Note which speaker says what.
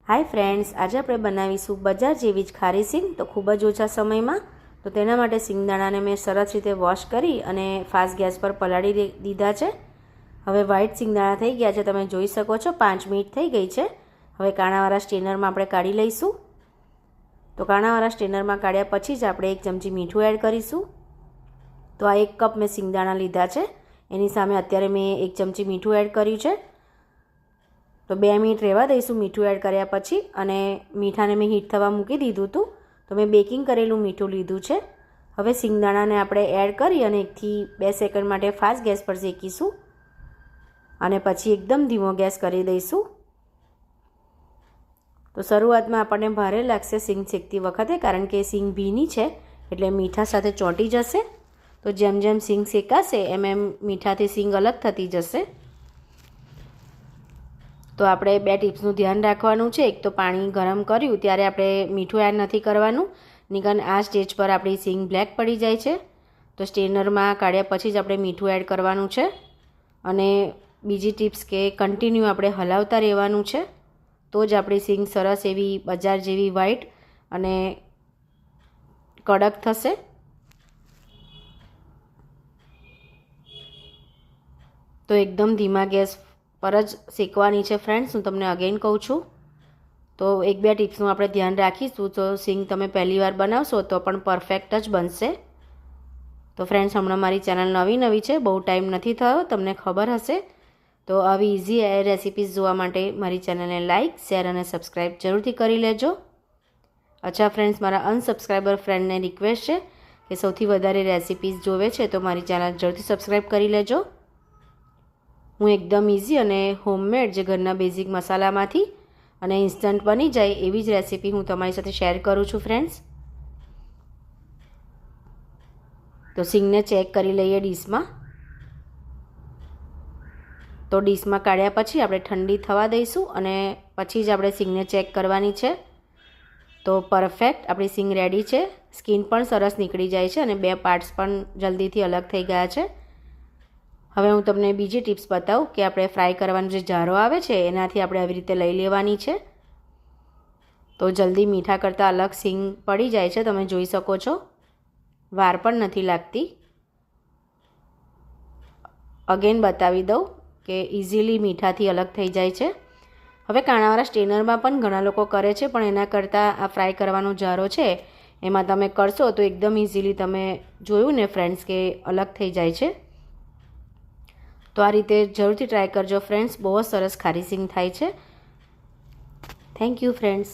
Speaker 1: Hi friends, आज આપણે બનાવીશું બજાર જેવી જ ખારી સિંગ તો ખૂબ જ ઓછા સમયમાં। તો તેના માટે સિંગદાણાને મેં સરસ રીતે વોશ કરી અને ફાસ્ટ ગેસ પર પલાળી દીધા છે। હવે વ્હાઈટ સિંગદાણા થઈ ગયા છે, તમે જોઈ શકો છો 5 મિનિટ થઈ ગઈ છે। હવે કાણાવાળા સ્ટ્રેનરમાં આપણે કાઢી લઈશું। તો કાણાવાળા સ્ટ્રેનરમાં કાઢ્યા પછી જ આપણે 1 ચમચી મીઠું એડ કરીશું। તો આ 1 કપ મેં સિંગદાણા લીધા છે, એની સામે અત્યારે મેં 1 ચમચી મીઠું એડ કર્યું છે। तो 2 मिनिट રહેવા દઈશું મીઠું એડ કર્યા પછી। અને મીઠાને મેં હીટ થવા મૂકી દીધું હતું, તો મેં બેકિંગ કરેલું મીઠું લીધું છે। હવે સિંગદાણાને આપણે એડ કરી અને 1 થી 2 સેકન્ડ માટે ફાસ્ટ ગેસ પર શેકીશું અને પછી એકદમ ધીમો ગેસ કરી દઈશું। તો શરૂઆતમાં આપણને ભારે લાગશે સિંગ શેકતી વખતે, કારણ કે સિંગ ભીની છે એટલે મીઠા સાથે ચોંટી જશે। તો જેમ જેમ સિંગ શેકાશે એમ એમ મીઠાથી સિંગ અલગ થતી જશે। तो આપણે 2 ટિપ્સનું ધ્યાન રાખવાનું છે। એક તો પાણી ગરમ કર્યું ત્યારે આપણે મીઠું એડ નથી કરવાનું, નીકન આ સ્ટેજ પર આપણી સિંગ બ્લેક પડી જાય છે। તો સ્ટ્રેનરમાં કાઢ્યા પછી જ આપણે મીઠું એડ કરવાનું છે। અને બીજી ટિપ્સ કે કન્ટિન્યુ આપણે હલાવતા રહેવાનું છે, તો જ આપણી સિંગ સરસ એવી બજાર જેવી વ્હાઈટ અને કડક થશે। તો એકદમ ધીમા ગેસ पर ज શેકવાની છે ફ્રેન્ડ્સ, હું તમને અગેન કહું છું। તો 1-2 ટિપ્સનું આપણે ધ્યાન રાખીશું, તો સિંગ તમે પહેલી વાર બનાવશો તો પણ પરફેક્ટ જ બનશે। તો ફ્રેન્ડ્સ, હમણાં મારી ચેનલ નવી છે, બહુ ટાઈમ નથી થયો, તમને ખબર હશે। તો આવી ઇઝી રેસિપીઝ જોવા માટે મારી ચેનલને લાઇક, શેર અને સબસ્ક્રાઈબ જરૂરથી કરી લેજો। અચ્છા ફ્રેન્ડ્સ, મારા અનસબસ્ક્રાઈબર ફ્રેન્ડને રિક્વેસ્ટ છે કે સૌથી વધારે રેસિપીઝ જોવે છે તો મારી ચેનલ જરૂરથી સબસ્ક્રાઈબ કરી લેજો। હું એકદમ ઇઝી અને હોમમેડ જે ઘરના બેઝિક મસાલામાંથી અને ઇન્સ્ટન્ટ બની જાય એવી જ રેસીપી હું તમારી સાથે શેર કરું છું ફ્રેન્ડ્સ। તો સિંગને ચેક કરી લઈએ ડીશમાં। તો ડીશમાં કાઢ્યા પછી આપણે ઠંડી થવા દઈશું અને પછી જ આપણે સિંગને ચેક કરવાની છે। તો પરફેક્ટ આપણી સિંગ રેડી છે, સ્કિન પણ સરસ નીકળી જાય છે અને 2 પાર્ટ્સ પણ જલ્દીથી અલગ થઈ ગયા છે। હવે હું તમને બીજી ટિપ્સ બતાવું કે આપણે ફ્રાય કરવાનો જે જારો આવે છે એનાથી આપણે આવી રીતે લઈ લેવાની છે, તો જલ્દી મીઠા કરતાં અલગ સિંગ પડી જાય છે, તમે જોઈ શકો છો, વાર પણ નથી લાગતી। અગેન બતાવી દઉં કે ઇઝીલી મીઠાથી અલગ થઈ જાય છે। હવે કાણાવાળા સ્ટ્રેનરમાં પણ ઘણા લોકો કરે છે, પણ એના કરતાં આ ફ્રાય કરવાનો જારો છે એમાં તમે કરશો તો એકદમ ઇઝીલી તમે જોયું ને ફ્રેન્ડ્સ કે અલગ થઈ જાય છે। તો આ રીતે જરૂરથી ટ્રાય કરજો ફ્રેન્ડ્સ, બહુ જ સરસ ખારી સિંગ થાય છે। Thank you friends.